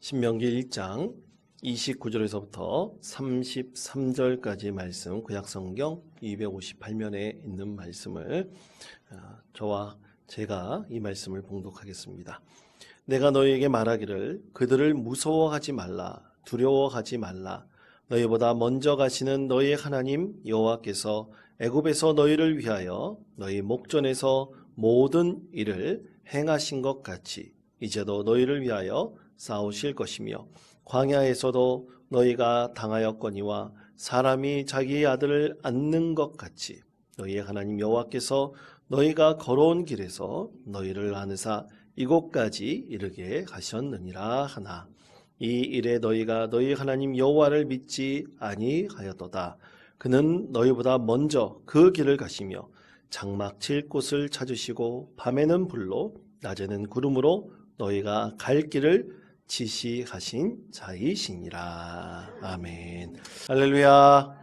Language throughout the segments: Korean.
신명기 1장 29절에서부터 33절까지 말씀, 구약성경 258면에 있는 말씀을 저와 제가 이 말씀을 봉독하겠습니다. 내가 너희에게 말하기를 그들을 무서워하지 말라, 두려워하지 말라. 너희보다 먼저 가시는 너희의 하나님 여호와께서 애굽에서 너희를 위하여 너희 목전에서 모든 일을 행하신 것 같이 이제도 너희를 위하여 싸우실 것이며 광야에서도 너희가 당하였거니와 사람이 자기의 아들을 앉는 것 같이 너희의 하나님 여호와께서 너희가 걸어온 길에서 너희를 안으사 이곳까지 이르게 하셨느니라 하나 이 일에 너희가 너희 하나님 여호와를 믿지 아니하였도다. 그는 너희보다 먼저 그 길을 가시며 장막 칠 곳을 찾으시고 밤에는 불로 낮에는 구름으로 너희가 갈 길을 지시하신 자이시니라. 아멘. 할렐루야.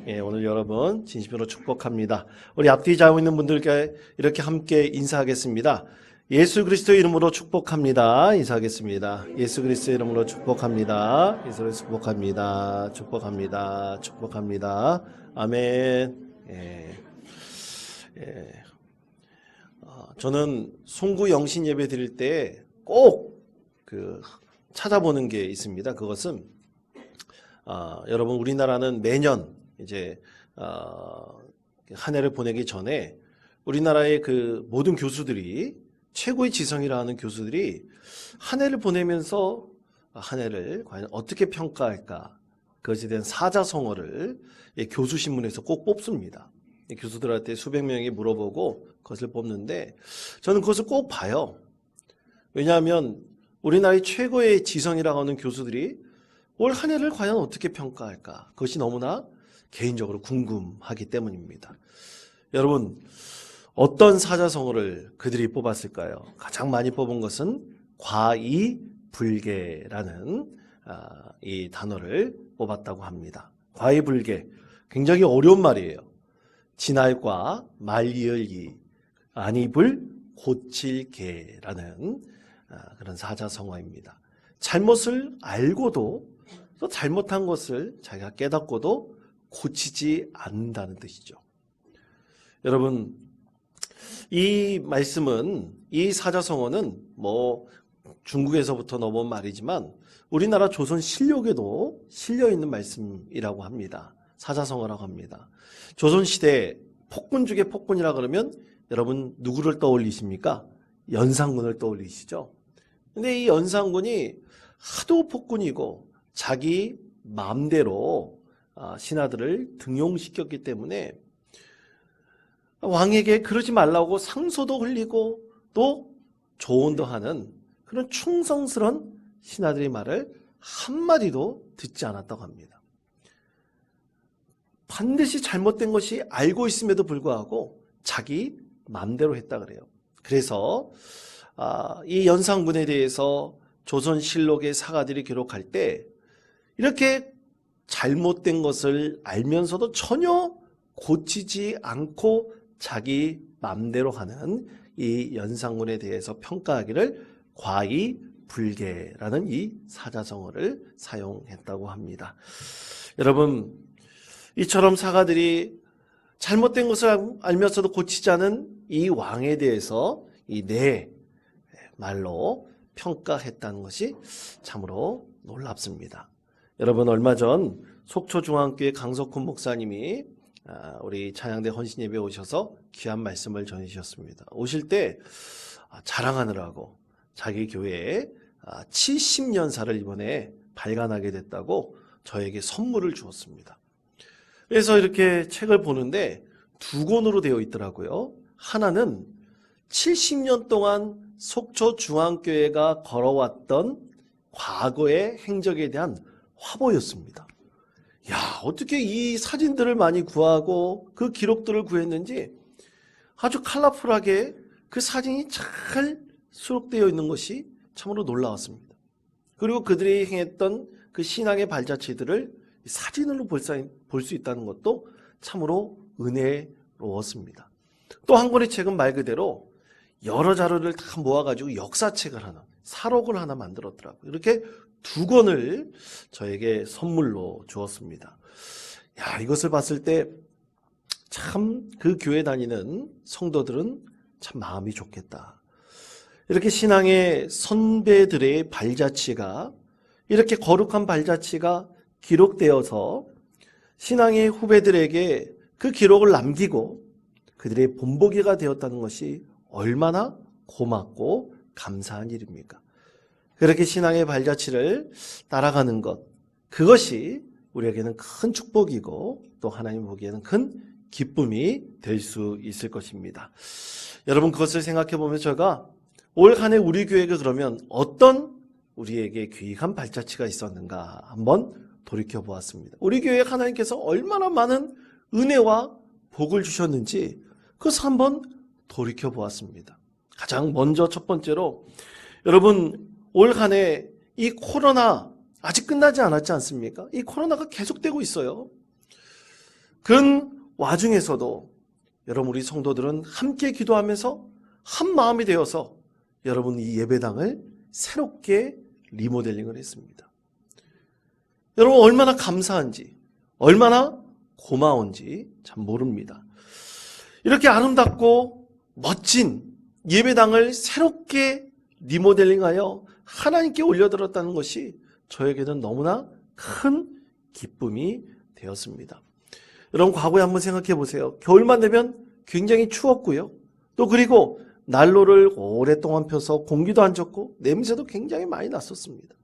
예, 오늘 여러분 진심으로 축복합니다. 우리 앞뒤 자고 있는 분들께 이렇게 함께 인사하겠습니다. 예수 그리스도의 이름으로 축복합니다. 인사하겠습니다. 예수 그리스도의 이름으로 축복합니다. 예수 그리스도 축복합니다. 축복합니다. 축복합니다. 아멘. 예. 저는 송구 영신 예배 드릴 때 꼭 찾아보는 게 있습니다. 그것은 여러분 우리나라는 매년 이제 한 해를 보내기 전에 우리나라의 그 모든 교수들이 최고의 지성이라 하는 교수들이 한 해를 보내면서 한 해를 과연 어떻게 평가할까 그것에 대한 사자성어를 교수 신문에서 꼭 뽑습니다. 교수들한테 수백 명이 물어보고 그것을 뽑는데 저는 그것을 꼭 봐요. 왜냐하면 우리나라의 최고의 지성이라고 하는 교수들이 올 한 해를 과연 어떻게 평가할까 그것이 너무나 개인적으로 궁금하기 때문입니다. 여러분 어떤 사자성어를 그들이 뽑았을까요? 가장 많이 뽑은 것은 과이불개라는 이 단어를 뽑았다고 합니다. 과이불개 굉장히 어려운 말이에요. 진알과 말이을이 안입을 고칠 개라는 그런 사자성어입니다. 잘못을 알고도 또 잘못한 것을 자기가 깨닫고도 고치지 않는다는 뜻이죠. 여러분 이 말씀은 이 사자성어는 중국에서부터 넘어온 말이지만 우리나라 조선실록에도 실려있는 말씀이라고 합니다. 사자성어라고 합니다. 조선시대 폭군 중에 폭군이라 그러면 여러분 누구를 떠올리십니까? 연산군을 떠올리시죠? 근데 이 연산군이 하도 폭군이고 자기 마음대로 신하들을 등용시켰기 때문에 왕에게 그러지 말라고 상소도 흘리고 또 조언도 하는 그런 충성스러운 신하들의 말을 한마디도 듣지 않았다고 합니다. 반드시 잘못된 것이 알고 있음에도 불구하고 자기 마음대로 했다 그래요. 그래서 이 연산군에 대해서 조선실록의 사가들이 기록할 때 이렇게 잘못된 것을 알면서도 전혀 고치지 않고 자기 마음대로 하는 이 연산군에 대해서 평가하기를 과이불개라는 이 사자성어를 사용했다고 합니다. 여러분 이처럼 사가들이 잘못된 것을 알면서도 고치지 않은 이 왕에 대해서 이 네 말로 평가했다는 것이 참으로 놀랍습니다. 여러분 얼마 전 속초중앙교회 강석훈 목사님이 우리 찬양대 헌신예배에 오셔서 귀한 말씀을 전해주셨습니다. 오실 때 자랑하느라고 자기 교회에 70년사를 이번에 발간하게 됐다고 저에게 선물을 주었습니다. 그래서 이렇게 책을 보는데 두 권으로 되어 있더라고요. 하나는 70년 동안 속초중앙교회가 걸어왔던 과거의 행적에 대한 화보였습니다. 야, 어떻게 이 사진들을 많이 구하고 그 기록들을 구했는지 아주 컬러풀하게 그 사진이 잘 수록되어 있는 것이 참으로 놀라웠습니다. 그리고 그들이 행했던 그 신앙의 발자취들을 사진으로 볼 수 있다는 것도 참으로 은혜로웠습니다. 또 한 권의 책은 말 그대로 여러 자료를 다 모아가지고 역사책을 하나, 사록을 하나 만들었더라고요. 이렇게 2권을 저에게 선물로 주었습니다. 야, 이것을 봤을 때 참 그 교회 다니는 성도들은 참 마음이 좋겠다. 이렇게 신앙의 선배들의 발자취가, 이렇게 거룩한 발자취가 기록되어서 신앙의 후배들에게 그 기록을 남기고 그들의 본보기가 되었다는 것이 얼마나 고맙고 감사한 일입니까? 그렇게 신앙의 발자취를 따라가는 것, 그것이 우리에게는 큰 축복이고 또 하나님 보기에는 큰 기쁨이 될 수 있을 것입니다. 여러분, 그것을 생각해 보면 제가 올 한 해 우리 교회가 그러면 어떤 우리에게 귀한 발자취가 있었는가 한번 돌이켜 보았습니다. 우리 교회에 하나님께서 얼마나 많은 은혜와 복을 주셨는지 그것을 한번 돌이켜 보았습니다. 가장 먼저 첫 번째로, 여러분, 올 한 해 이 코로나 아직 끝나지 않았지 않습니까? 이 코로나가 계속되고 있어요. 그런 와중에서도 여러분, 우리 성도들은 함께 기도하면서 한 마음이 되어서 여러분, 이 예배당을 새롭게 리모델링을 했습니다. 여러분, 얼마나 감사한지, 얼마나 고마운지 참 모릅니다. 이렇게 아름답고 멋진 예배당을 새롭게 리모델링하여 하나님께 올려드렸다는 것이 저에게는 너무나 큰 기쁨이 되었습니다. 여러분, 과거에 한번 생각해 보세요. 겨울만 되면 굉장히 추웠고요. 또 그리고 난로를 오랫동안 펴서 공기도 안 좋고 냄새도 굉장히 많이 났었습니다.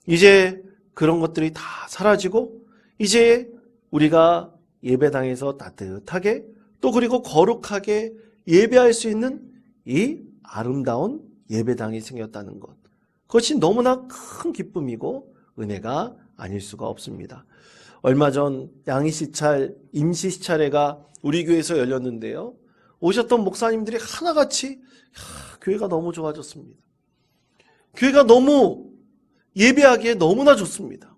이제 그런 것들이 다 사라지고 이제 우리가 예배당에서 따뜻하게 또 그리고 거룩하게 예배할 수 있는 이 아름다운 예배당이 생겼다는 것, 그것이 너무나 큰 기쁨이고 은혜가 아닐 수가 없습니다. 얼마 전 양이시찰, 임시시찰회가 우리 교회에서 열렸는데요. 오셨던 목사님들이 하나같이 교회가 너무 좋아졌습니다. 교회가 너무 예배하기에 너무나 좋습니다.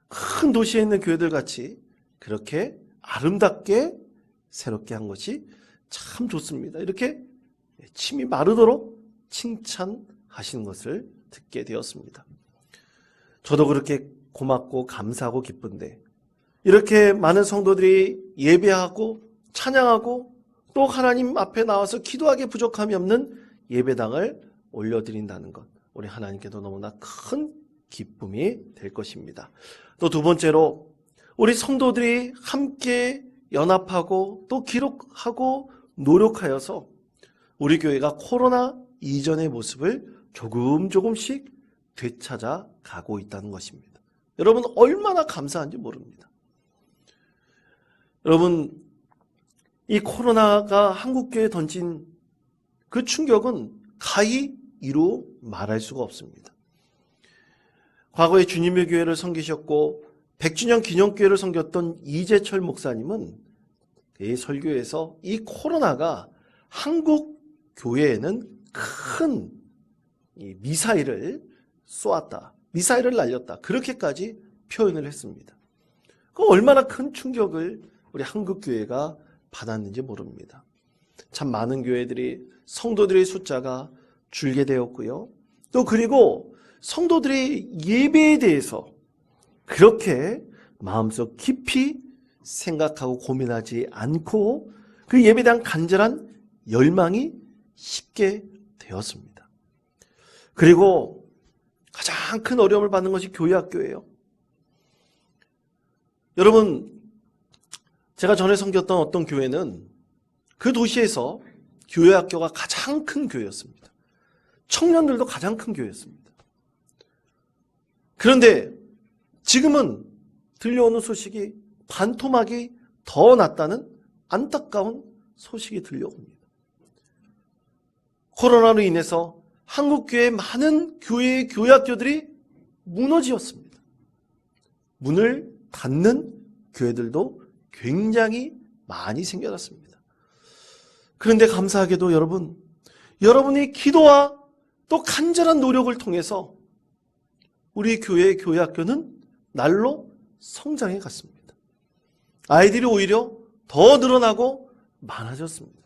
큰 도시에 있는 교회들 같이 그렇게 아름답게 새롭게 한 것이 참 좋습니다. 이렇게 침이 마르도록 칭찬하시는 것을 듣게 되었습니다. 저도 그렇게 고맙고 감사하고 기쁜데 이렇게 많은 성도들이 예배하고 찬양하고 또 하나님 앞에 나와서 기도하기에 부족함이 없는 예배당을 올려드린다는 것, 우리 하나님께도 너무나 큰 기쁨이 될 것입니다. 또 두 번째로, 우리 성도들이 함께 연합하고 또 기록하고 노력하여서 우리 교회가 코로나 이전의 모습을 조금씩 되찾아 가고 있다는 것입니다. 여러분, 얼마나 감사한지 모릅니다. 여러분, 이 코로나가 한국교회에 던진 그 충격은 가히 이루 말할 수가 없습니다. 과거에 주님의 교회를 섬기셨고 100주년 기념교회를 섬겼던 이재철 목사님은 이 설교에서 이 코로나가 한국 교회에는 큰 미사일을 쏘았다, 미사일을 날렸다, 그렇게까지 표현을 했습니다. 그 얼마나 큰 충격을 우리 한국 교회가 받았는지 모릅니다. 참 많은 교회들이 성도들의 숫자가 줄게 되었고요. 또 그리고 성도들의 예배에 대해서 그렇게 마음속 깊이 생각하고 고민하지 않고 그 예배에 대한 간절한 열망이 쉽게 되었습니다. 그리고 가장 큰 어려움을 받는 것이 교회 학교예요. 여러분, 제가 전에 섬겼던 어떤 교회는 그 도시에서 교회 학교가 가장 큰 교회였습니다. 청년들도 가장 큰 교회였습니다. 그런데 지금은 들려오는 소식이 반토막이 더 났다는 안타까운 소식이 들려옵니다. 코로나로 인해서 한국교회의 많은 교회의 교회학교들이 무너지었습니다. 문을 닫는 교회들도 굉장히 많이 생겨났습니다. 그런데 감사하게도 여러분의 기도와 또 간절한 노력을 통해서 우리 교회의 교회학교는 날로 성장해 갔습니다. 아이들이 오히려 더 늘어나고 많아졌습니다.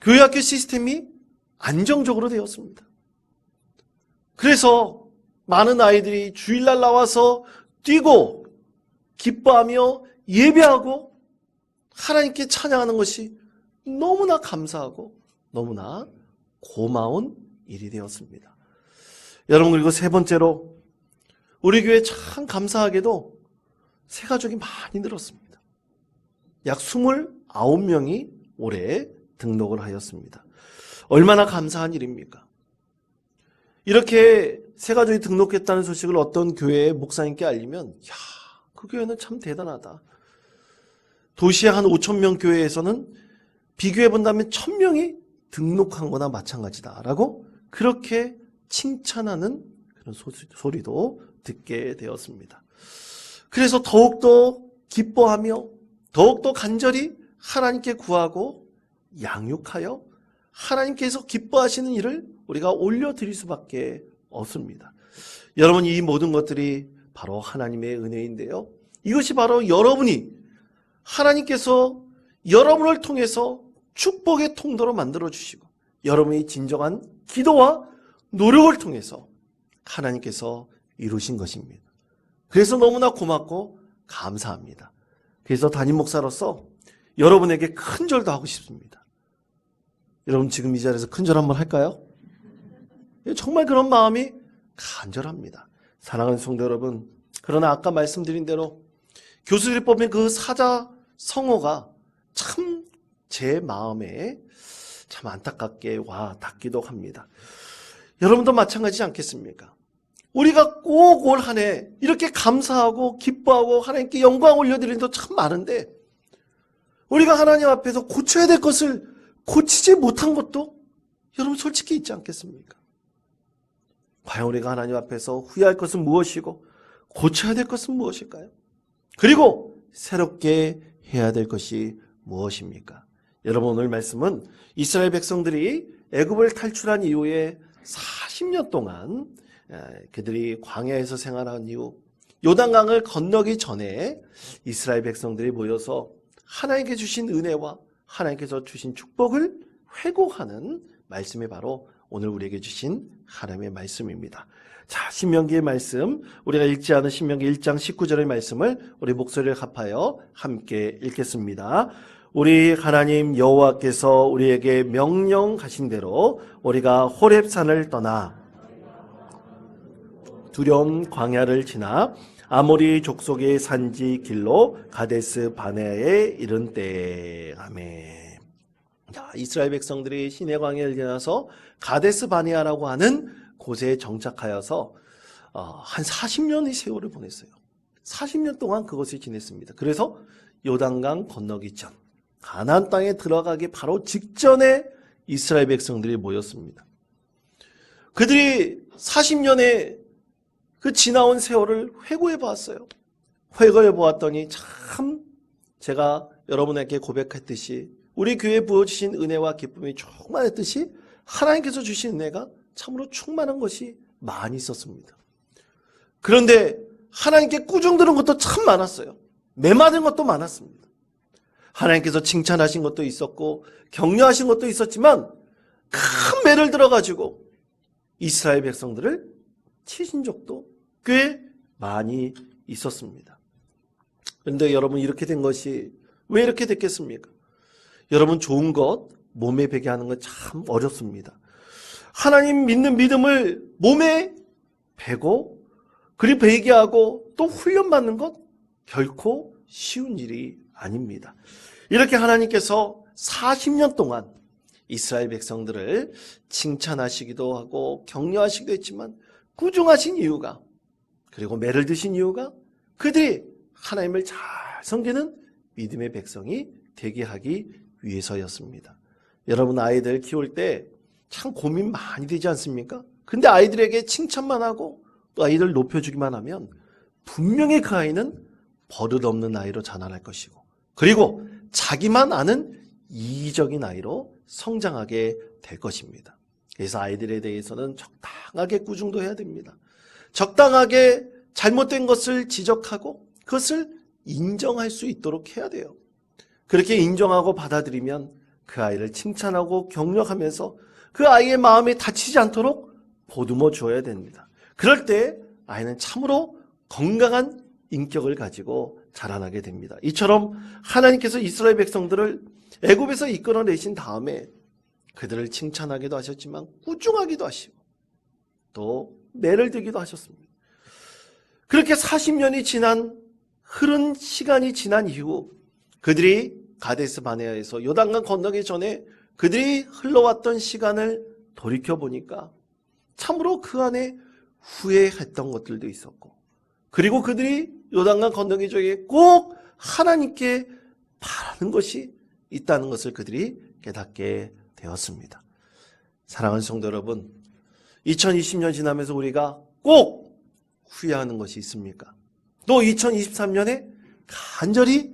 교회학교 시스템이 안정적으로 되었습니다. 그래서 많은 아이들이 주일날 나와서 뛰고 기뻐하며 예배하고 하나님께 찬양하는 것이 너무나 감사하고 너무나 고마운 일이 되었습니다. 여러분, 그리고 세 번째로 우리 교회 참 감사하게도 새 가족이 많이 늘었습니다. 약 29명이 올해 등록을 하였습니다. 얼마나 감사한 일입니까? 이렇게 새 가족이 등록했다는 소식을 어떤 교회의 목사님께 알리면 야, 그 교회는 참 대단하다. 도시의 한 5,000명 교회에서는 비교해 본다면 1,000명이 등록한 거나 마찬가지다라고 그렇게 칭찬하는 그런 소리도 듣게 되었습니다. 그래서 더욱더 기뻐하며 더욱더 간절히 하나님께 구하고 양육하여 하나님께서 기뻐하시는 일을 우리가 올려드릴 수밖에 없습니다. 여러분, 이 모든 것들이 바로 하나님의 은혜인데요. 이것이 바로 여러분이 하나님께서 여러분을 통해서 축복의 통로로 만들어주시고 여러분이 진정한 기도와 노력을 통해서 하나님께서 이루신 것입니다. 그래서 너무나 고맙고 감사합니다. 그래서 담임 목사로서 여러분에게 큰절도 하고 싶습니다. 여러분, 지금 이 자리에서 큰절 한번 할까요? 정말 그런 마음이 간절합니다. 사랑하는 성도 여러분, 그러나 아까 말씀드린 대로 교수들이 뽑힌 그 사자 성호가 참 제 마음에 참 안타깝게 와 닿기도 합니다. 여러분도 마찬가지지 않겠습니까? 우리가 꼭 올 한 해 이렇게 감사하고 기뻐하고 하나님께 영광 올려드리는 도 참 많은데 우리가 하나님 앞에서 고쳐야 될 것을 고치지 못한 것도 여러분 솔직히 있지 않겠습니까? 과연 우리가 하나님 앞에서 후회할 것은 무엇이고 고쳐야 될 것은 무엇일까요? 그리고 새롭게 해야 될 것이 무엇입니까? 여러분, 오늘 말씀은 이스라엘 백성들이 애굽을 탈출한 이후에 40년 동안 그들이 광야에서 생활한 이후 요단강을 건너기 전에 이스라엘 백성들이 모여서 하나님께 주신 은혜와 하나님께서 주신 축복을 회고하는 말씀이 바로 오늘 우리에게 주신 하나님의 말씀입니다. 자, 신명기의 말씀, 우리가 읽지 않은 신명기 1장 19절의 말씀을 우리 목소리를 합하여 함께 읽겠습니다. 우리 하나님 여호와께서 우리에게 명령하신 대로 우리가 호렙산을 떠나 두려움 광야를 지나 아모리 족속의 산지 길로 가데스 바네아에 이른 때에. 아멘. 자, 이스라엘 백성들이 시내 광야를 지나서 가데스 바네아라고 하는 곳에 정착하여서 한 40년의 세월을 보냈어요. 40년 동안 그곳에 지냈습니다. 그래서 요단강 건너기 전 가나안 땅에 들어가기 바로 직전에 이스라엘 백성들이 모였습니다. 그들이 40년의 그 지나온 세월을 회고해 보았어요. 회고해 보았더니 참 제가 여러분에게 고백했듯이 우리 교회에 부어주신 은혜와 기쁨이 충만했듯이 하나님께서 주신 은혜가 참으로 충만한 것이 많이 있었습니다. 그런데 하나님께 꾸중 들은 것도 참 많았어요. 매맞은 것도 많았습니다. 하나님께서 칭찬하신 것도 있었고 격려하신 것도 있었지만 큰 매를 들어가지고 이스라엘 백성들을 치신 적도 꽤 많이 있었습니다. 그런데 여러분, 이렇게 된 것이 왜 이렇게 됐겠습니까? 여러분, 좋은 것 몸에 배게 하는 건 참 어렵습니다. 하나님 믿는 믿음을 몸에 배고 그리 배게 하고 또 훈련받는 것 결코 쉬운 일이 아닙니다. 이렇게 하나님께서 40년 동안 이스라엘 백성들을 칭찬하시기도 하고 격려하시기도 했지만 꾸중하신 이유가, 그리고 매를 드신 이유가 그들이 하나님을 잘 섬기는 믿음의 백성이 되게 하기 위해서였습니다. 여러분, 아이들 키울 때 참 고민 많이 되지 않습니까? 근데 아이들에게 칭찬만 하고 또 아이들 높여주기만 하면 분명히 그 아이는 버릇없는 아이로 자라날 것이고, 그리고 자기만 아는 이기적인 아이로 성장하게 될 것입니다. 그래서 아이들에 대해서는 적당하게 꾸중도 해야 됩니다. 적당하게 잘못된 것을 지적하고 그것을 인정할 수 있도록 해야 돼요. 그렇게 인정하고 받아들이면 그 아이를 칭찬하고 격려하면서 그 아이의 마음이 다치지 않도록 보듬어 주어야 됩니다. 그럴 때 아이는 참으로 건강한 인격을 가지고 자라나게 됩니다. 이처럼 하나님께서 이스라엘 백성들을 애굽에서 이끌어내신 다음에 그들을 칭찬하기도 하셨지만 꾸중하기도 하시고 또 매를 들기도 하셨습니다. 그렇게 40년이 흐른 시간이 지난 이후 그들이 가데스 바네아에서 요단강 건너기 전에 그들이 흘러왔던 시간을 돌이켜보니까 참으로 그 안에 후회했던 것들도 있었고, 그리고 그들이 요단강 건너기 전에 꼭 하나님께 바라는 것이 있다는 것을 그들이 깨닫게 되었습니다. 사랑하는 성도 여러분, 2020년 지나면서 우리가 꼭 후회하는 것이 있습니까? 또 2023년에 간절히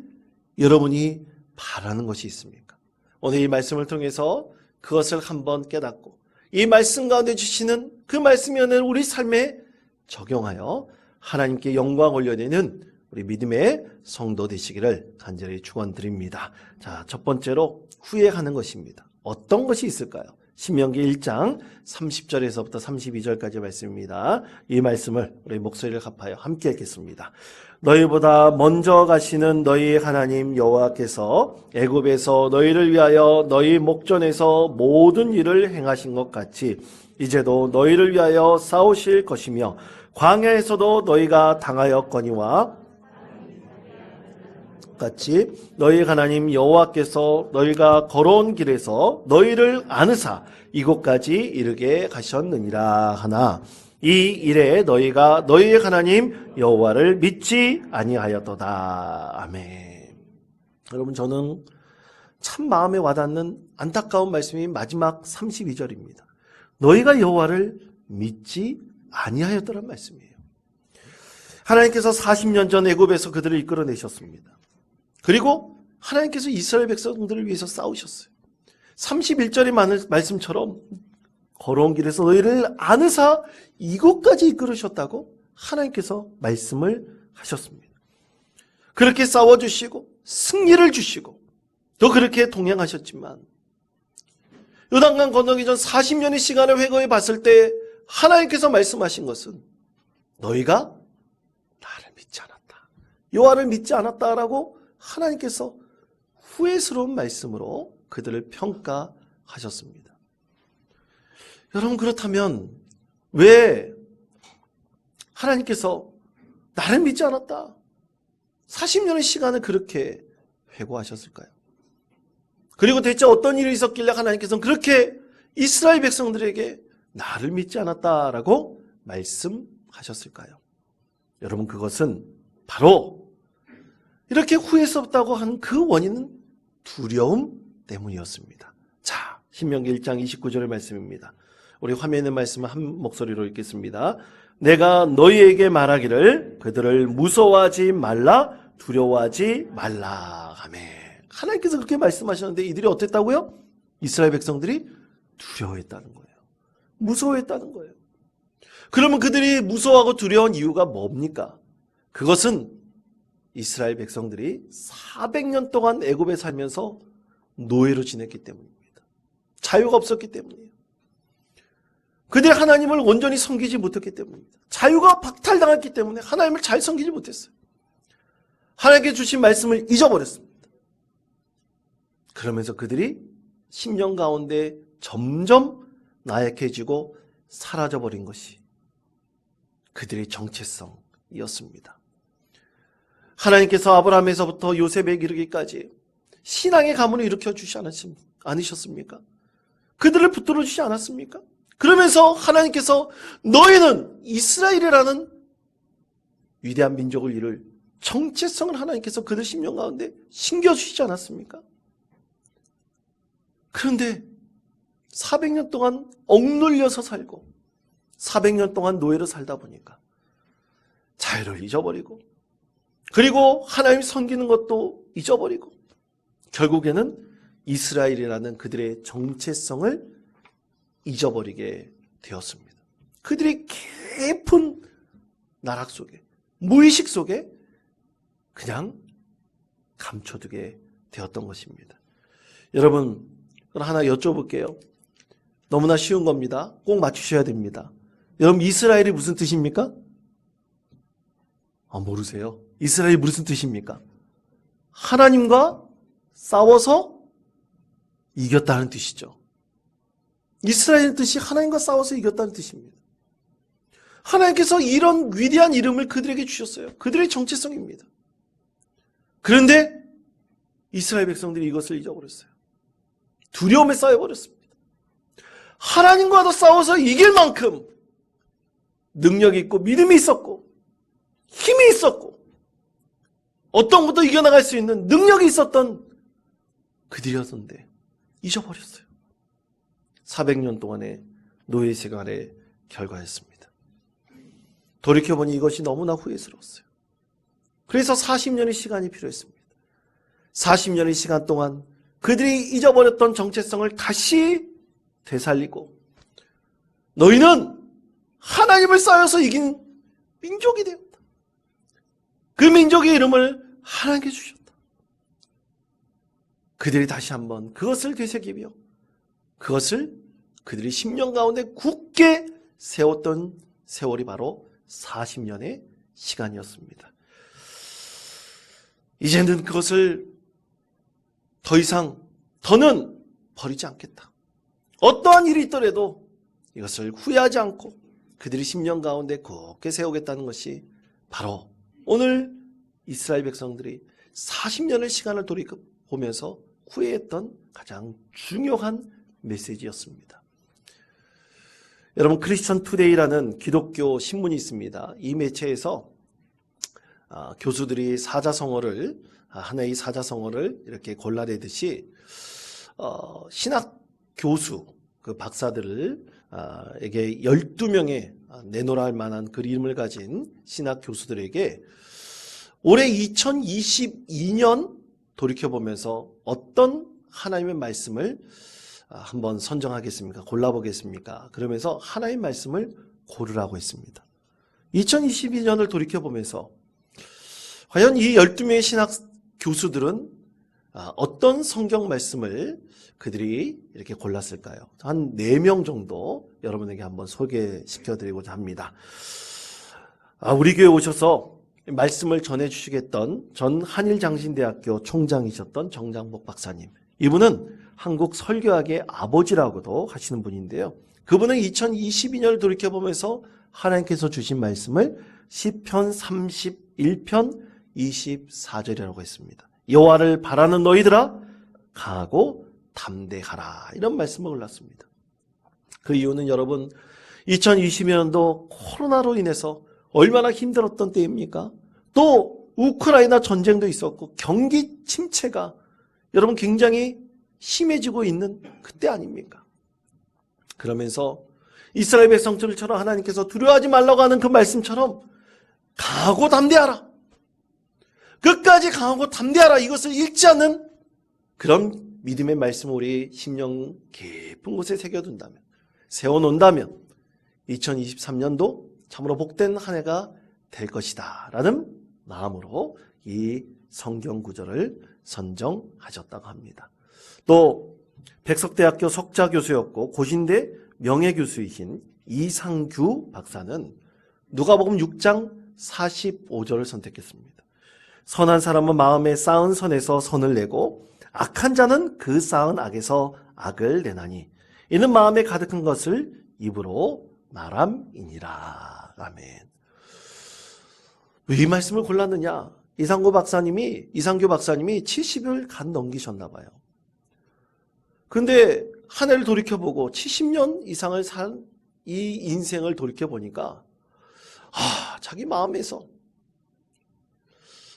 여러분이 바라는 것이 있습니까? 오늘 이 말씀을 통해서 그것을 한번 깨닫고 이 말씀 가운데 주시는 그 말씀이 오늘 우리 삶에 적용하여 하나님께 영광 올려내는 우리 믿음의 성도 되시기를 간절히 축원드립니다. 자, 첫 번째로 후회하는 것입니다. 어떤 것이 있을까요? 신명기 1장 30절에서부터 32절까지 말씀입니다. 이 말씀을 우리 목소리를 합하여 함께 읽겠습니다. 너희보다 먼저 가시는 너희 하나님 여호와께서 애굽에서 너희를 위하여 너희 목전에서 모든 일을 행하신 것 같이 이제도 너희를 위하여 싸우실 것이며 광야에서도 너희가 당하였거니와 같이 너희 하나님 여호와께서 너희가 걸어온 길에서 너희를 안으사 이곳까지 이르게 하셨느니라 하나 이 일에 너희가 너희의 하나님 여호와를 믿지 아니하였도다. 아멘. 여러분, 저는 참 마음에 와닿는 안타까운 말씀이 마지막 32절입니다. 너희가 여호와를 믿지 아니하였더란 말씀이에요. 하나님께서 40년 전 애굽에서 그들을 이끌어내셨습니다. 그리고 하나님께서 이스라엘 백성들을 위해서 싸우셨어요. 31절의 말씀처럼 걸어온 길에서 너희를 안으사 이곳까지 이끌으셨다고 하나님께서 말씀을 하셨습니다. 그렇게 싸워주시고 승리를 주시고 또 그렇게 동행하셨지만 요단강 건너기 전 40년의 시간을 회고해 봤을 때 하나님께서 말씀하신 것은 너희가 나를 믿지 않았다, 여호와를 믿지 않았다라고 하나님께서 후회스러운 말씀으로 그들을 평가하셨습니다. 여러분, 그렇다면 왜 하나님께서 나를 믿지 않았다, 40년의 시간을 그렇게 회고하셨을까요? 그리고 대체 어떤 일이 있었길래 하나님께서는 그렇게 이스라엘 백성들에게 나를 믿지 않았다라고 말씀하셨을까요? 여러분, 그것은 바로 이렇게 후회스럽다고 한 그 원인은 두려움 때문이었습니다. 자, 신명기 1장 29절의 말씀입니다. 우리 화면에 있는 말씀을 한 목소리로 읽겠습니다. 내가 너희에게 말하기를 그들을 무서워하지 말라, 두려워하지 말라. 아멘. 하나님께서 그렇게 말씀하셨는데 이들이 어땠다고요? 이스라엘 백성들이 두려워했다는 거예요. 무서워했다는 거예요. 그러면 그들이 무서워하고 두려운 이유가 뭡니까? 그것은 이스라엘 백성들이 400년 동안 애굽에 살면서 노예로 지냈기 때문입니다. 자유가 없었기 때문이에요. 그들이 하나님을 온전히 섬기지 못했기 때문입니다. 자유가 박탈당했기 때문에 하나님을 잘 섬기지 못했어요. 하나님께 주신 말씀을 잊어버렸습니다. 그러면서 그들이 10년 가운데 점점 나약해지고 사라져버린 것이 그들의 정체성이었습니다. 하나님께서 아브라함에서부터 요셉에 이르기까지 신앙의 가문을 일으켜주지 않으셨습니까? 그들을 붙들어주지 않았습니까? 그러면서 하나님께서 너희는 이스라엘이라는 위대한 민족을 이룰 정체성을 하나님께서 그들 10년 가운데 심겨주시지 않았습니까? 그런데 400년 동안 억눌려서 살고 400년 동안 노예로 살다 보니까 자유를 잊어버리고 그리고 하나님 섬기는 것도 잊어버리고 결국에는 이스라엘이라는 그들의 정체성을 잊어버리게 되었습니다. 그들이 깊은 나락 속에, 무의식 속에 그냥 감춰두게 되었던 것입니다. 여러분, 하나 여쭤볼게요. 너무나 쉬운 겁니다. 꼭 맞추셔야 됩니다. 여러분 이스라엘이 무슨 뜻입니까? 모르세요? 이스라엘이 무슨 뜻입니까? 하나님과 싸워서 이겼다는 뜻이죠. 이스라엘의 뜻이 하나님과 싸워서 이겼다는 뜻입니다. 하나님께서 이런 위대한 이름을 그들에게 주셨어요. 그들의 정체성입니다. 그런데 이스라엘 백성들이 이것을 잊어버렸어요. 두려움에 쌓여버렸습니다. 하나님과도 싸워서 이길 만큼 능력이 있고 믿음이 있었고 힘이 있었고 어떤 것도 이겨나갈 수 있는 능력이 있었던 그들이었는데 잊어버렸어요. 400년 동안의 노예 생활의 결과였습니다. 돌이켜보니 이것이 너무나 후회스러웠어요. 그래서 40년의 시간이 필요했습니다. 40년의 시간 동안 그들이 잊어버렸던 정체성을 다시 되살리고 너희는 하나님을 쌓여서 이긴 민족이 되었다. 그 민족의 이름을 하나님께 주셨다. 그들이 다시 한번 그것을 되새기며 그것을 그들이 10년 가운데 굳게 세웠던 세월이 바로 40년의 시간이었습니다. 이제는 그것을 더 이상 더는 버리지 않겠다. 어떠한 일이 있더라도 이것을 후회하지 않고 그들이 10년 가운데 굳게 세우겠다는 것이 바로 오늘 이스라엘 백성들이 40년의 시간을 돌이켜보면서 후회했던 가장 중요한 메시지였습니다. 여러분 크리스천 투데이라는 기독교 신문이 있습니다. 이 매체에서 교수들이 사자성어를 하나의 사자성어를 이렇게 골라내듯이 신학 교수 그 박사들을 에게 12명의 내노라 할 만한 그 이름을 가진 신학 교수들에게 올해 2022년 돌이켜보면서 어떤 하나님의 말씀을 한번 선정하겠습니까? 골라보겠습니까? 그러면서 하나님의 말씀을 고르라고 했습니다. 2022년을 돌이켜보면서 과연 이 12명의 신학 교수들은 어떤 성경 말씀을 그들이 이렇게 골랐을까요? 한 4명 정도 여러분에게 한번 소개시켜드리고자 합니다. 우리 교회에 오셔서 말씀을 전해주시겠던 전 한일장신대학교 총장이셨던 정장복 박사님. 이분은 한국 설교학의 아버지라고도 하시는 분인데요. 그분은 2022년을 돌이켜보면서 하나님께서 주신 말씀을 시편 31편 24절이라고 했습니다. 여호와를 바라는 너희들아 강하고 담대하라. 이런 말씀을 골랐습니다. 그 이유는 여러분 2020년도 코로나로 인해서 얼마나 힘들었던 때입니까? 또 우크라이나 전쟁도 있었고 경기 침체가 여러분 굉장히 심해지고 있는 그때 아닙니까? 그러면서 이스라엘 백성들처럼 하나님께서 두려워하지 말라고 하는 그 말씀처럼 강하고 담대하라. 끝까지 강하고 담대하라. 이것을 잃지 않는 그런 믿음의 말씀을 우리 심령 깊은 곳에 새겨둔다면, 세워놓는다면 2023년도 참으로 복된 한 해가 될 것이다 라는 마음으로 이 성경 구절을 선정하셨다고 합니다. 또 백석대학교 석좌교수였고 고신대 명예교수이신 이상규 박사는 누가복음 6장 45절을 선택했습니다. 선한 사람은 마음에 쌓은 선에서 선을 내고 악한 자는 그 쌓은 악에서 악을 내나니 이는 마음에 가득한 것을 입으로 말함이니라. 아멘. 왜 이 말씀을 골랐느냐? 이상규 박사님이 70을 간 넘기셨나 봐요. 그런데 한 해를 돌이켜보고 70년 이상을 산 이 인생을 돌이켜보니까 자기 마음에서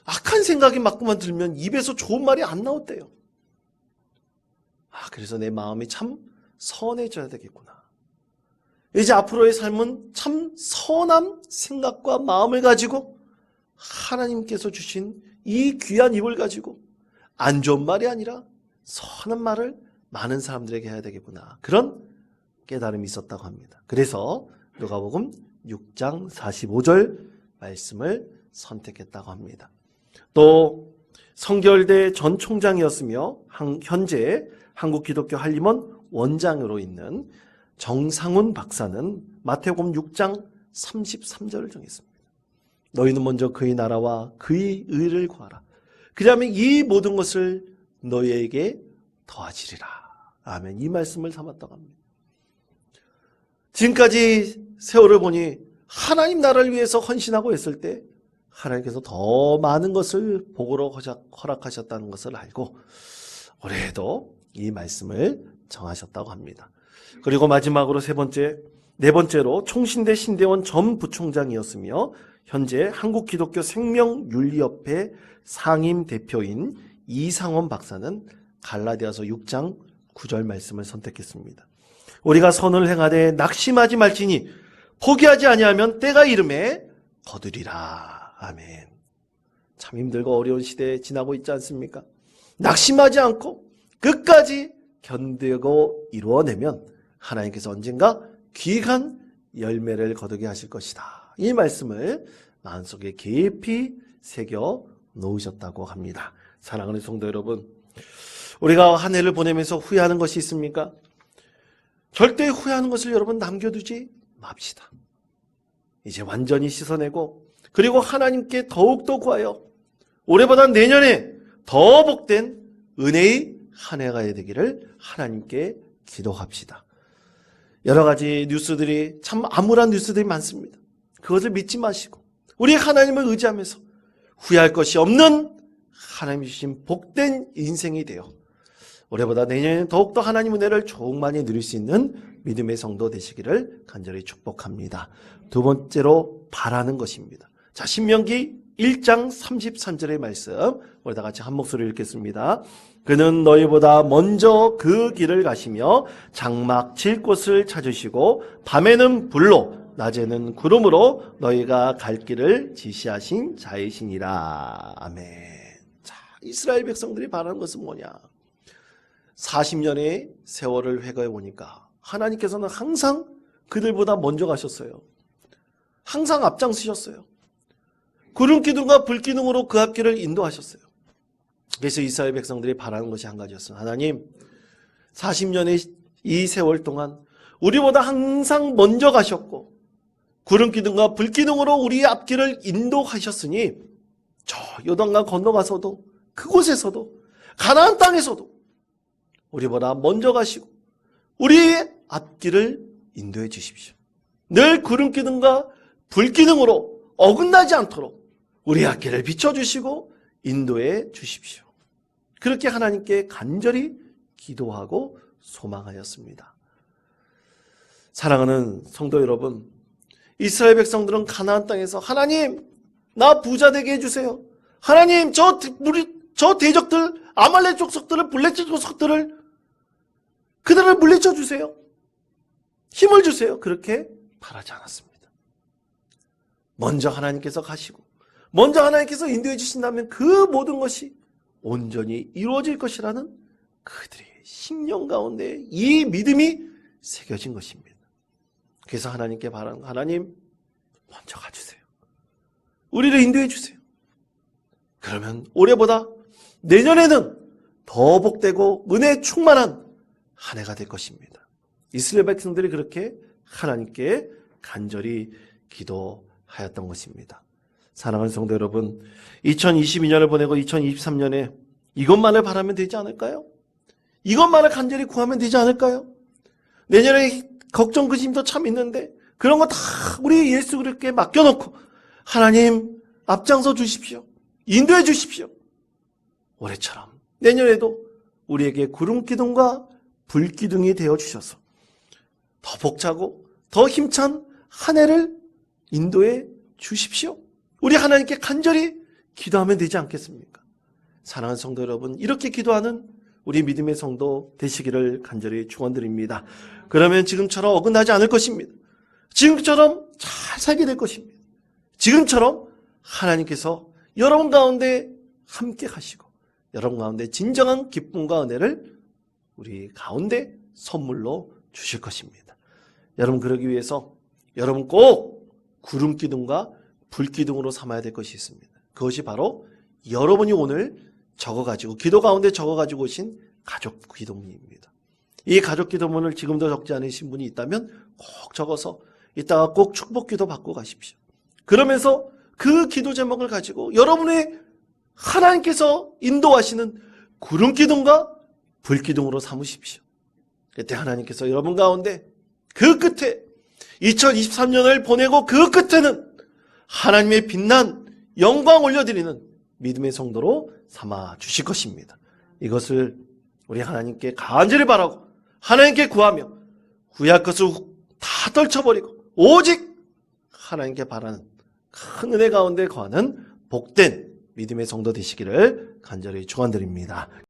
악한 생각이 막고만 들면 입에서 좋은 말이 안 나왔대요. 그래서 내 마음이 참 선해져야 되겠구나. 이제 앞으로의 삶은 참 선한 생각과 마음을 가지고 하나님께서 주신 이 귀한 입을 가지고 안 좋은 말이 아니라 선한 말을 많은 사람들에게 해야 되겠구나. 그런 깨달음이 있었다고 합니다. 그래서 누가복음 6장 45절 말씀을 선택했다고 합니다. 또 성결대 전 총장이었으며 현재 한국기독교 한림원 원장으로 있는 정상훈 박사는 마태복음 6장 33절을 정했습니다. 너희는 먼저 그의 나라와 그의 의를 구하라. 그러면 이 모든 것을 너희에게 더하시리라. 아멘. 이 말씀을 담았다고 합니다. 지금까지 세월을 보니 하나님 나라를 위해서 헌신하고 했을 때 하나님께서 더 많은 것을 복으로 허락하셨다는 것을 알고 올해도 이 말씀을 정하셨다고 합니다. 그리고 마지막으로 네 번째로 총신대 신대원 전 부총장이었으며 현재 한국기독교 생명윤리협회 상임 대표인 이상원 박사는 갈라디아서 6장 9절 말씀을 선택했습니다. 우리가 선을 행하되 낙심하지 말지니 포기하지 아니하면 때가 이름에 거두리라. 아멘. 참 힘들고 어려운 시대에 지나고 있지 않습니까? 낙심하지 않고 끝까지 견디고 이루어내면 하나님께서 언젠가 귀한 열매를 거두게 하실 것이다. 이 말씀을 마음속에 깊이 새겨 놓으셨다고 합니다. 사랑하는 성도 여러분, 우리가 한 해를 보내면서 후회하는 것이 있습니까? 절대 후회하는 것을 여러분 남겨두지 맙시다. 이제 완전히 씻어내고 그리고 하나님께 더욱더 구하여 올해보다 내년에 더 복된 은혜의 한 해가 되기를 하나님께 기도합시다. 여러 가지 뉴스들이 참 암울한 뉴스들이 많습니다. 그것을 믿지 마시고 우리 하나님을 의지하면서 후회할 것이 없는 하나님이 주신 복된 인생이 되어 올해보다 내년에는 더욱더 하나님 은혜를 충만히 누릴 수 있는 믿음의 성도 되시기를 간절히 축복합니다. 두 번째로 바라는 것입니다. 자, 신명기 1장 33절의 말씀 우리 다 같이 한 목소리로 읽겠습니다. 그는 너희보다 먼저 그 길을 가시며 장막 칠 곳을 찾으시고 밤에는 불로 낮에는 구름으로 너희가 갈 길을 지시하신 자이시니라. 아멘. 자, 이스라엘 백성들이 바라는 것은 뭐냐? 40년의 세월을 회거해 보니까 하나님께서는 항상 그들보다 먼저 가셨어요. 항상 앞장서셨어요. 구름기둥과 불기둥으로 그 앞길을 인도하셨어요. 그래서 이스라엘 백성들이 바라는 것이 한 가지였어요. 하나님, 40년의 이 세월 동안 우리보다 항상 먼저 가셨고 구름기둥과 불기둥으로 우리의 앞길을 인도하셨으니 저 요단강 건너가서도 그곳에서도 가나안 땅에서도 우리보다 먼저 가시고 우리의 앞길을 인도해 주십시오. 늘 구름기둥과 불기둥으로 어긋나지 않도록 우리의 앞길을 비춰주시고 인도해 주십시오. 그렇게 하나님께 간절히 기도하고 소망하였습니다. 사랑하는 성도 여러분, 이스라엘 백성들은 가나안 땅에서 하나님, 나 부자 되게 해주세요. 하나님, 저 대적들, 아말렉 족속들을, 블레셋 족속들을 그들을 물리쳐 주세요. 힘을 주세요. 그렇게 바라지 않았습니다. 먼저 하나님께서 가시고 먼저 하나님께서 인도해 주신다면 그 모든 것이 온전히 이루어질 것이라는 그들의 심령 가운데 이 믿음이 새겨진 것입니다. 그래서 하나님께 바라는 하나님 먼저 가주세요. 우리를 인도해 주세요. 그러면 올해보다 내년에는 더 복되고 은혜 충만한 한 해가 될 것입니다. 이스라엘 백성들이 그렇게 하나님께 간절히 기도하였던 것입니다. 사랑하는 성도 여러분, 2022년을 보내고 2023년에 이것만을 바라면 되지 않을까요? 이것만을 간절히 구하면 되지 않을까요? 내년에 걱정 근심도 참 있는데 그런 거 다 우리 예수 그리스도께 맡겨놓고 하나님 앞장서 주십시오. 인도해 주십시오. 올해처럼 내년에도 우리에게 구름기둥과 불기둥이 되어주셔서 더 벅차고 더 힘찬 한 해를 인도해 주십시오. 우리 하나님께 간절히 기도하면 되지 않겠습니까? 사랑하는 성도 여러분, 이렇게 기도하는 우리 믿음의 성도 되시기를 간절히 축원드립니다. 그러면 지금처럼 어긋나지 않을 것입니다. 지금처럼 잘 살게 될 것입니다. 지금처럼 하나님께서 여러분 가운데 함께 하시고 여러분 가운데 진정한 기쁨과 은혜를 우리 가운데 선물로 주실 것입니다. 여러분 그러기 위해서 여러분 꼭 구름기둥과 불기둥으로 삼아야 될 것이 있습니다. 그것이 바로 여러분이 오늘 적어가지고 기도 가운데 적어가지고 오신 가족 기도입니다. 이 가족 기도문을 지금도 적지 않으신 분이 있다면 꼭 적어서 이따가 꼭 축복 기도 받고 가십시오. 그러면서 그 기도 제목을 가지고 여러분의 하나님께서 인도하시는 구름 기둥과 불 기둥으로 삼으십시오. 그때 하나님께서 여러분 가운데 그 끝에 2023년을 보내고 그 끝에는 하나님의 빛난 영광 올려드리는 믿음의 성도로 삼아 주실 것입니다. 이것을 우리 하나님께 간절히 바라고 하나님께 구하며 구약 것을 다 떨쳐버리고 오직 하나님께 바라는 큰 은혜 가운데 거하는 복된 믿음의 성도 되시기를 간절히 축원드립니다.